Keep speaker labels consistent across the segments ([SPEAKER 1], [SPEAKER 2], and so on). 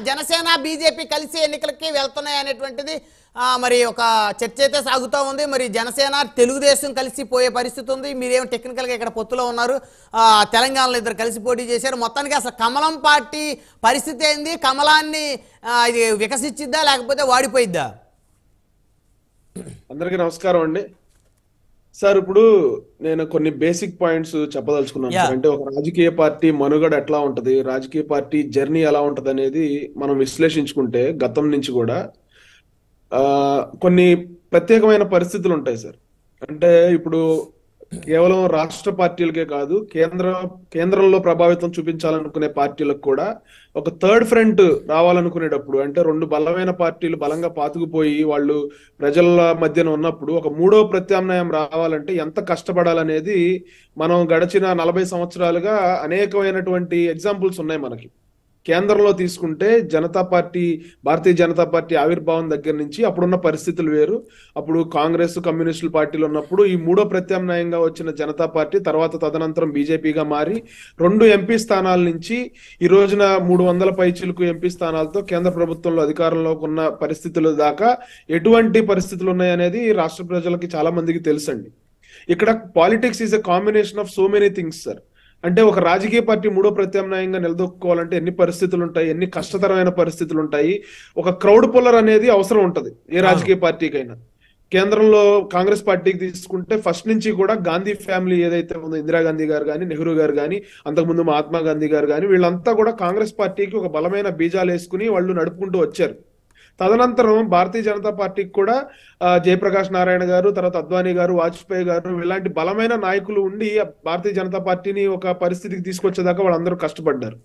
[SPEAKER 1] Janasena BJP కలిసి ఎన్నికలకి వెళ్తున్నాయి అనేటువంటిది మరి ఒక చర్చ అయితే సాగుతూ ఉంది. మరి జనసేన తెలుగుదేశం కలిసి పోయే పరిస్థితి ఉంది. మీరేమో టెక్నికల్గా ఇక్కడ పొత్తులో ఉన్నారు, తెలంగాణలో ఇద్దరు కలిసి పోటీ చేశారు. మొత్తానికి అసలు కమలం పార్టీ పరిస్థితి ఏంది? కమలాన్ని ఇది వికసించిద్దా లేకపోతే వాడిపోయిద్దా?
[SPEAKER 2] అందరికీ నమస్కారం అండి. సార్, ఇప్పుడు నేను కొన్ని బేసిక్ పాయింట్స్ చెప్పదలుచుకున్నాను. అంటే ఒక రాజకీయ పార్టీ మనుగడ ఎట్లా ఉంటది, రాజకీయ పార్టీ జర్నీ ఎలా ఉంటది అనేది మనం విశ్లేషించుకుంటే గతం నుంచి కూడా కొన్ని ప్రత్యేకమైన పరిస్థితులు ఉంటాయి సార్. అంటే ఇప్పుడు కేవలం రాష్ట్ర పార్టీలకే కాదు, కేంద్రంలో ప్రభావితం చూపించాలనుకునే పార్టీలకు కూడా ఒక థర్డ్ ఫ్రంట్ రావాలనుకునేటప్పుడు, అంటే రెండు బలమైన పార్టీలు బలంగా పాతుకుపోయి వాళ్ళు ప్రజల మధ్యన ఉన్నప్పుడు ఒక మూడో ప్రత్యామ్నాయం రావాలంటే ఎంత కష్టపడాలనేది మనం గడిచిన 40 సంవత్సరాలుగా అనేకమైనటువంటి ఎగ్జాంపుల్స్ ఉన్నాయి మనకి. కేంద్రంలో తీసుకుంటే భారతీయ జనతా పార్టీ ఆవిర్భావం దగ్గర నుంచి అప్పుడున్న పరిస్థితులు వేరు. అప్పుడు కాంగ్రెస్, కమ్యూనిస్టుల పార్టీలు ఉన్నప్పుడు ఈ మూడో ప్రత్యామ్నాయంగా వచ్చిన జనతా పార్టీ తర్వాత తదనంతరం బీజేపీగా మారి 2 ఎంపీ స్థానాల నుంచి ఈ రోజున 300 పైచిలకు ఎంపీ స్థానాలతో కేంద్ర ప్రభుత్వంలో అధికారంలోకి ఉన్న పరిస్థితుల దాకా ఎటువంటి పరిస్థితులు ఉన్నాయనేది రాష్ట్ర ప్రజలకి చాలా మందికి తెలుసండి. ఇక్కడ politics is a combination of so many things sir. అంటే ఒక రాజకీయ పార్టీ మూడో ప్రత్యామ్నాయంగా నిలదొక్కుకోవాలంటే ఎన్ని పరిస్థితులు ఉంటాయి, ఎన్ని కష్టతరమైన పరిస్థితులు ఉంటాయి. ఒక క్రౌడ్ పుల్లర్ అనేది అవసరం ఉంటది ఏ రాజకీయ పార్టీకైనా. కేంద్రంలో కాంగ్రెస్ పార్టీకి తీసుకుంటే ఫస్ట్ నుంచి కూడా గాంధీ ఫ్యామిలీ ఏదైతే ఉందో, ఇందిరాగాంధీ గారు కానీ, నెహ్రూ గారు కానీ, అంతకుముందు మహాత్మా గాంధీ గారు కానీ, వీళ్ళంతా కూడా కాంగ్రెస్ పార్టీకి ఒక బలమైన బీజాలు వేసుకుని వాళ్ళు నడుపుకుంటూ వచ్చారు. తదనంతరం భారతీయ జనతా పార్టీకి కూడా జయప్రకాష్ నారాయణ గారు, తర్వాత అద్వానీ గారు, వాజ్పేయి గారు, ఇలాంటి బలమైన నాయకులు ఉండి భారతీయ జనతా పార్టీని ఒక పరిస్థితికి తీసుకొచ్చేదాకా వాళ్ళందరూ కష్టపడ్డారు.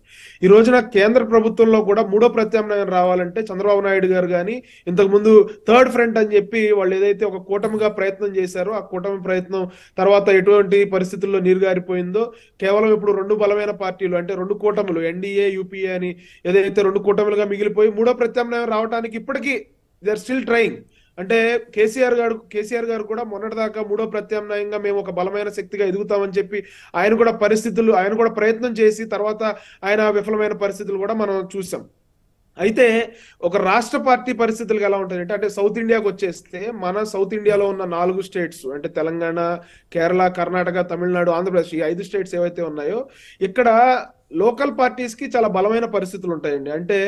[SPEAKER 2] ఈ రోజున కేంద్ర ప్రభుత్వంలో కూడా మూడో ప్రత్యామ్నాయం రావాలంటే చంద్రబాబు నాయుడు గారు కానీ, ఇంతకుముందు థర్డ్ ఫ్రంట్ అని చెప్పి వాళ్ళు ఏదైతే ఒక కూటమిగా ప్రయత్నం చేశారో ఆ కూటమి ప్రయత్నం తర్వాత ఎటువంటి పరిస్థితుల్లో నీరుగారిపోయిందో, కేవలం ఇప్పుడు 2 బలమైన పార్టీలు అంటే 2 కూటములు ఎన్డీఏ, యూపీఏ అని ఏదైతే 2 కూటములుగా మిగిలిపోయి మూడో ప్రత్యామ్నాయం రావడానికి ఇప్పటికీ దే ఆర్ స్టిల్ ట్రైయింగ్. అంటే కేసీఆర్ గారు కూడా మొన్నటిదాకా మూడో ప్రత్యామ్నాయంగా మేము ఒక బలమైన శక్తిగా ఎదుగుతామని చెప్పి ఆయన కూడా ప్రయత్నం చేసి తర్వాత ఆయన విఫలమైన పరిస్థితులు కూడా మనం చూసాం. అయితే ఒక రాష్ట్ర పార్టీ పరిస్థితులు ఎలా ఉంటాయంటే, అంటే సౌత్ ఇండియాకి వచ్చేస్తే మన సౌత్ ఇండియాలో ఉన్న 4 స్టేట్స్ అంటే తెలంగాణ, కేరళ, కర్ణాటక, తమిళనాడు, ఆంధ్రప్రదేశ్, ఈ 5 స్టేట్స్ ఏవైతే ఉన్నాయో ఇక్కడ లోకల్ పార్టీస్ కి చాలా బలమైన పరిస్థితులు ఉంటాయండి. అంటే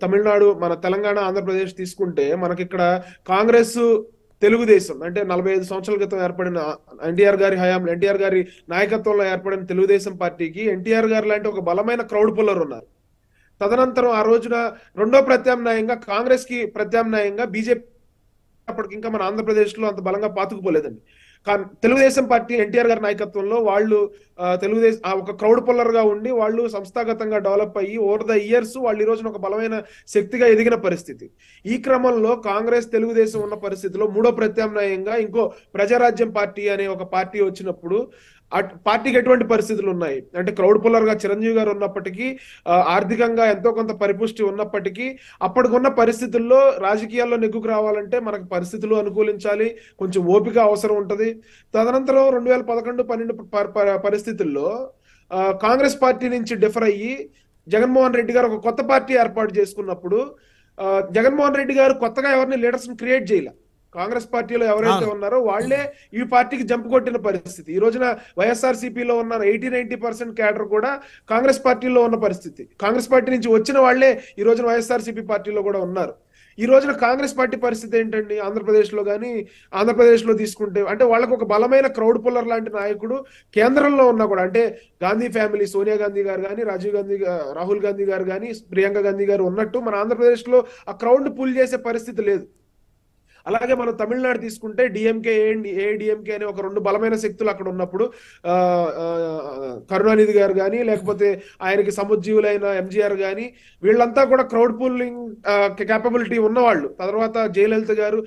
[SPEAKER 2] తమిళనాడు, మన తెలంగాణ, ఆంధ్రప్రదేశ్ తీసుకుంటే మనకి ఇక్కడ కాంగ్రెస్, తెలుగుదేశం అంటే 45 సంవత్సరాల క్రితం ఏర్పడిన ఎన్టీఆర్ గారి నాయకత్వంలో ఏర్పడిన తెలుగుదేశం పార్టీకి ఎన్టీఆర్ గారు లాంటి ఒక బలమైన క్రౌడ్ పుల్లర్ ఉన్నారు. తదనంతరం ఆ రోజున రెండో ప్రత్యామ్నాయంగా కాంగ్రెస్ కి ప్రత్యామ్నాయంగా బీజేపీ అప్పటికి ఇంకా మన ఆంధ్రప్రదేశ్ లో అంత బలంగా పాతుకుపోలేదండి. తెలుగుదేశం పార్టీ ఎన్టీఆర్ గారి నాయకత్వంలో వాళ్ళు ఒక క్రౌడ్ పుల్లర్ గా ఉండి వాళ్ళు సంస్థాగతంగా డెవలప్ అయ్యి ఓవర్ ద ఇయర్స్ వాళ్ళు ఈ రోజున ఒక బలమైన శక్తిగా ఎదిగిన పరిస్థితి. ఈ క్రమంలో కాంగ్రెస్, తెలుగుదేశం ఉన్న పరిస్థితిలో మూడో ప్రత్యామ్నాయంగా ఇంకో ప్రజారాజ్యం పార్టీ అనే ఒక పార్టీ వచ్చినప్పుడు పార్టీకి ఎటువంటి పరిస్థితులు ఉన్నాయి అంటే, క్రౌడ్ పుల్లర్ గా చిరంజీవి గారు ఉన్నప్పటికీ, ఆర్థికంగా ఎంతో కొంత పరిపుష్టి ఉన్నప్పటికీ, అప్పటికున్న పరిస్థితుల్లో రాజకీయాల్లో నెగ్గుకు రావాలంటే మనకు పరిస్థితులు అనుకూలించాలి, కొంచెం ఓపిక అవసరం ఉంటది. తదనంతరం 2011-12 పరిస్థితుల్లో కాంగ్రెస్ పార్టీ నుంచి డిఫర్ అయ్యి జగన్మోహన్ రెడ్డి గారు ఒక కొత్త పార్టీ ఏర్పాటు చేసుకున్నప్పుడు జగన్మోహన్ రెడ్డి గారు కొత్తగా ఎవరిని లీడర్స్ క్రియేట్ చేయాలి. కాంగ్రెస్ పార్టీలో ఎవరైతే ఉన్నారో వాళ్లే ఈ పార్టీకి జంప్ కొట్టిన పరిస్థితి. ఈ రోజున వైఎస్ఆర్సీపీలో ఉన్న 80-90% క్యాడర్ కూడా కాంగ్రెస్ పార్టీలో ఉన్న పరిస్థితి. కాంగ్రెస్ పార్టీ నుంచి వచ్చిన వాళ్లే ఈ రోజున వైఎస్ఆర్సీపీ పార్టీలో కూడా ఉన్నారు. ఈ రోజున కాంగ్రెస్ పార్టీ పరిస్థితి ఏంటండి? ఆంధ్రప్రదేశ్ లో తీసుకుంటే అంటే వాళ్ళకు ఒక బలమైన క్రౌడ్ పుల్లర్ లాంటి నాయకుడు కేంద్రంలో ఉన్నా కూడా, అంటే గాంధీ ఫ్యామిలీ, సోనియా గాంధీ గారు కానీ, రాహుల్ గాంధీ గారు కానీ, ప్రియాంక గాంధీ గారు ఉన్నట్టు మన ఆంధ్రప్రదేశ్ లో ఆ క్రౌడ్ పుల్ చేసే పరిస్థితి లేదు. అలాగే మనం తమిళనాడు తీసుకుంటే డిఎంకే, ఏఐడిఎంకే అనే ఒక 2 బలమైన శక్తులు అక్కడ ఉన్నప్పుడు కరుణానిధి గారు కానీ, లేకపోతే ఆయనకి సముజ్జీవులైన ఎంజీఆర్ కానీ, వీళ్ళంతా కూడా క్రౌడ్ పుల్లింగ్ కేపబిలిటీ ఉన్నవాళ్ళు. తర్వాత జయలలిత గారు.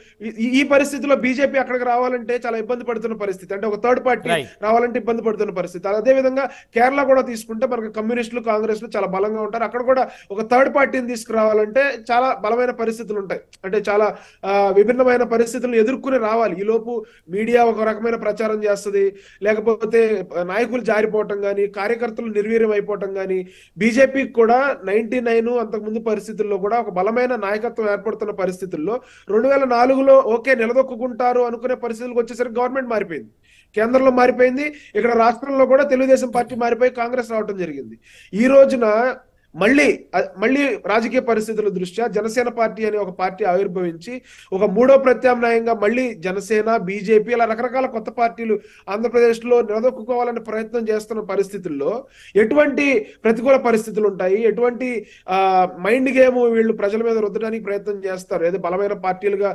[SPEAKER 2] ఈ పరిస్థితిలో బీజేపీ అక్కడికి రావాలంటే చాలా ఇబ్బంది పడుతున్న పరిస్థితి, అంటే ఒక థర్డ్ పార్టీ రావాలంటే ఇబ్బంది పడుతున్న పరిస్థితి. అదే విధంగా కేరళ కూడా తీసుకుంటే మనకు కమ్యూనిస్టులు, కాంగ్రెస్లు చాలా బలంగా ఉంటారు. అక్కడ కూడా ఒక థర్డ్ పార్టీని తీసుకురావాలంటే చాలా బలమైన పరిస్థితులు ఉంటాయి, అంటే చాలా విభిన్న కఠినమైన పరిస్థితులను ఎదుర్కొని రావాలి. ఈ లోపు మీడియా ఒక రకమైన ప్రచారం చేస్తుంది, లేకపోతే నాయకులు జారిపోవటం కానీ, కార్యకర్తలు నిర్వీర్యం అయిపోవటం కానీ, బీజేపీకి కూడా 99 అంతకుముందు పరిస్థితుల్లో కూడా ఒక బలమైన నాయకత్వం ఏర్పడుతున్న పరిస్థితుల్లో 2004లో ఓకే నిలదొక్కుంటారు అనుకునే పరిస్థితులకు వచ్చేసరికి గవర్నమెంట్ మారిపోయింది, కేంద్రంలో మారిపోయింది, ఇక్కడ రాష్ట్రంలో కూడా తెలుగుదేశం పార్టీ మారిపోయి కాంగ్రెస్ రావటం జరిగింది. ఈ రోజున మళ్ళీ రాజకీయ పరిస్థితుల దృష్ట్యా జనసేన పార్టీ అనే ఒక పార్టీ ఆవిర్భవించి ఒక మూడో ప్రత్యామ్నాయంగా మళ్ళీ జనసేన, బీజేపీ ఇలా రకరకాల కొత్త పార్టీలు ఆంధ్రప్రదేశ్లో నిలదొక్కుకోవాలనే ప్రయత్నం చేస్తున్న పరిస్థితుల్లో ఎటువంటి ప్రతికూల పరిస్థితులు ఉంటాయి, ఎటువంటి మైండ్ గేమ్ వీళ్ళు ప్రజల మీద రుద్దడానికి ప్రయత్నం చేస్తారు. ఏదో బలమైన పార్టీలుగా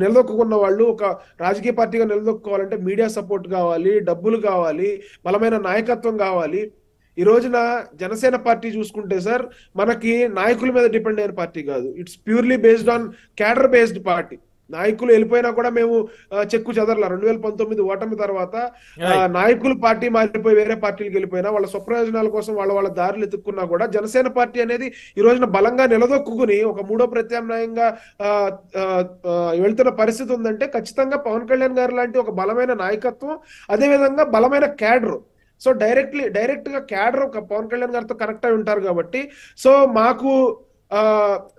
[SPEAKER 2] నిలదొక్కున్న వాళ్ళు ఒక రాజకీయ పార్టీగా నిలదొక్కుకోవాలంటే మీడియా సపోర్ట్ కావాలి, డబ్బులు కావాలి, బలమైన నాయకత్వం కావాలి. ఈ రోజున జనసేన పార్టీ చూసుకుంటే సార్ మనకి నాయకుల మీద డిపెండ్ అయిన పార్టీ కాదు, it's purely based on cadre based party. నాయకులు వెళ్ళిపోయినా కూడా మేము చెక్కు చెదరల. 2019 ఓటమి తర్వాత నాయకులు పార్టీ మారిపోయి వేరే పార్టీలకు వెళ్ళిపోయినా వాళ్ళ స్వప్రయోజనాల కోసం వాళ్ళ దారులు ఎత్తుక్కున్నా కూడా జనసేన పార్టీ అనేది ఈ రోజున బలంగా నిలదొక్కుని ఒక మూడో ప్రత్యామ్నాయంగా వెళ్తున్న పరిస్థితి ఉందంటే ఖచ్చితంగా పవన్ కళ్యాణ్ గారు లాంటి ఒక బలమైన నాయకత్వం, అదేవిధంగా బలమైన క్యాడర్. సో డైరెక్ట్ గా క్యాడర్ పవన్ కళ్యాణ్ గారితో కనెక్ట్ అయి ఉంటారు కాబట్టి సో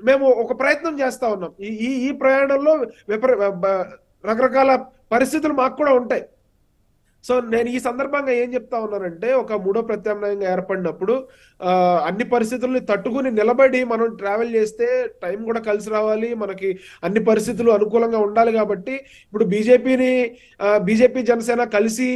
[SPEAKER 2] మేము ఒక ప్రయత్నం చేస్తా ఉన్నాం. ఈ ప్రయాణంలో రకరకాల పరిస్థితులు మాకు కూడా ఉంటాయి. సో నేను ఈ సందర్భంగా ఏం చెప్తా ఉన్నానంటే ఒక మూడో ప్రత్యామ్నాయంగా ఏర్పడినప్పుడు అన్ని పరిస్థితుల్ని తట్టుకుని నిలబడి మనం ట్రావెల్ చేస్తే టైం కూడా కలిసి రావాలి, మనకి అన్ని పరిస్థితులు అనుకూలంగా ఉండాలి. కాబట్టి ఇప్పుడు బీజేపీ జనసేన కలిసి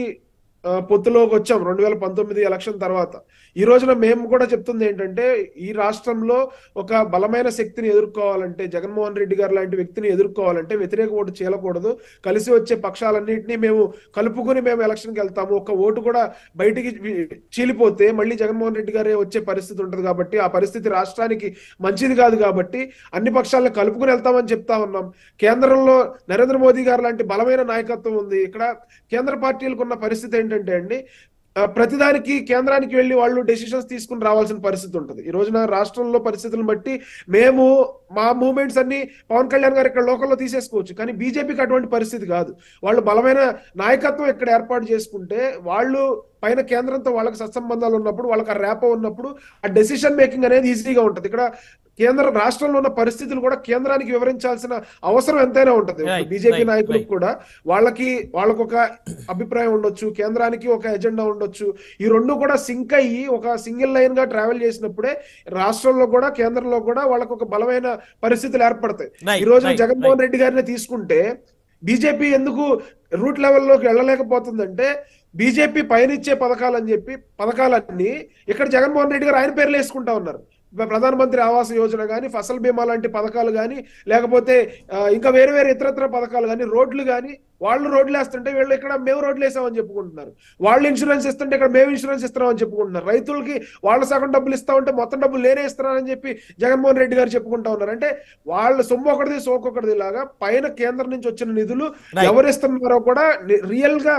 [SPEAKER 2] పొత్తులోకి వచ్చాం 2019 ఎలక్షన్ తర్వాత. ఈ రోజున మేము కూడా చెప్తుంది ఏంటంటే ఈ రాష్ట్రంలో ఒక బలమైన శక్తిని ఎదుర్కోవాలంటే, జగన్మోహన్ రెడ్డి గారు లాంటి వ్యక్తిని ఎదుర్కోవాలంటే వ్యతిరేక ఓటు చేయకూడదు, కలిసి వచ్చే పక్షాలన్నింటినీ మేము కలుపుకుని మేము ఎలక్షన్కి వెళ్తాము. ఒక ఓటు కూడా బయటికి చీలిపోతే మళ్ళీ జగన్మోహన్ రెడ్డి గారే వచ్చే పరిస్థితి ఉంటుంది కాబట్టి ఆ పరిస్థితి రాష్ట్రానికి మంచిది కాదు. కాబట్టి అన్ని పక్షాలను కలుపుకుని వెళ్తామని చెప్తా ఉన్నాం. కేంద్రంలో నరేంద్ర మోదీ గారు లాంటి బలమైన నాయకత్వం ఉంది. ఇక్కడ కేంద్ర పార్టీలకు ఉన్న పరిస్థితి ఏంటంటే అండి, ప్రతిదానికి కేంద్రానికి వెళ్ళి వాళ్ళు డెసిషన్స్ తీసుకుని రావాల్సిన పరిస్థితి ఉంటుంది. ఈ రోజున రాష్ట్రంలో పరిస్థితులను బట్టి మేము మా మూవ్మెంట్స్ అన్ని పవన్ కళ్యాణ్ గారు ఇక్కడ లోకల్లో తీసేసుకోవచ్చు, కానీ బీజేపీకి అటువంటి పరిస్థితి కాదు. వాళ్ళు బలమైన నాయకత్వం ఇక్కడ ఏర్పాటు చేసుకుంటే వాళ్ళు పైన కేంద్రంతో వాళ్ళకి సత్సంబంధాలు ఉన్నప్పుడు, వాళ్ళకి ఆ రేపో ఉన్నప్పుడు ఆ డెసిషన్ మేకింగ్ అనేది ఈజీగా ఉంటుంది. ఇక్కడ రాష్ట్రంలో ఉన్న పరిస్థితులు కూడా కేంద్రానికి వివరించాల్సిన అవసరం ఎంతైనా ఉంటుంది. బీజేపీ నాయకులకు కూడా వాళ్ళకొక అభిప్రాయం ఉండొచ్చు, కేంద్రానికి ఒక ఎజెండా ఉండొచ్చు. ఈ రెండు కూడా సింక్ అయ్యి ఒక సింగిల్ లైన్ గా ట్రావెల్ చేసినప్పుడే రాష్ట్రంలో కూడా కేంద్రంలో కూడా వాళ్ళకు ఒక బలమైన పరిస్థితులు ఏర్పడతాయి. ఈ రోజు జగన్మోహన్ రెడ్డి గారిని తీసుకుంటే బీజేపీ ఎందుకు రూట్ లెవెల్లోకి వెళ్ళలేకపోతుందంటే బీజేపీ పయనిచ్చే పథకాలన్నీ ఇక్కడ జగన్మోహన్ రెడ్డి గారు ఆయన పేర్లు వేసుకుంటా ఉన్నారు. ప్రధానమంత్రి ఆవాస్ యోజన కానీ, ఫసల్ బీమా లాంటి పథకాలు కానీ, లేకపోతే ఇంకా వేరే ఇతరత్ర పథకాలు కానీ, రోడ్లు కానీ, వాళ్ళు రోడ్లు వేస్తుంటే వీళ్ళు ఇక్కడ మేము రోడ్లు వేసామని చెప్పుకుంటున్నారు. వాళ్ళు ఇన్సూరెన్స్ ఇస్తుంటే ఇక్కడ మేము ఇన్సూరెన్స్ ఇస్తున్నామని చెప్పుకుంటున్నారు. రైతులకి వాళ్ళ సగం డబ్బులు ఇస్తా ఉంటే మొత్తం డబ్బులు నేనే ఇస్తున్నానని చెప్పి జగన్మోహన్ రెడ్డి గారు చెప్పుకుంటా ఉన్నారు. అంటే వాళ్ళ సొమ్ము ఒకటిది సోకొకటిది లాగా పైన కేంద్రం నుంచి వచ్చిన నిధులు ఎవరిస్తున్నారో కూడా రియల్ గా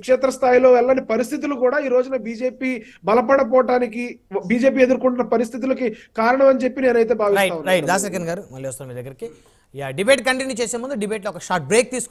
[SPEAKER 2] క్షేత్రస్థాయిలో వెళ్ళని పరిస్థితులు కూడా ఈ రోజున బీజేపీ బలపడపోవటానికి, బీజేపీ ఎదుర్కొంటున్న పరిస్థితులకి కారణం అని చెప్పి నేనైతే భావిస్తాను.
[SPEAKER 1] దాసరికన్ గారు మళ్ళీ వస్తాను మీ దగ్గరికి. డిబేట్ కంటిన్యూ చేసే ముందు డిబేట్ లో ఒక షార్ట్ బ్రేక్ తీసుకుంటాం.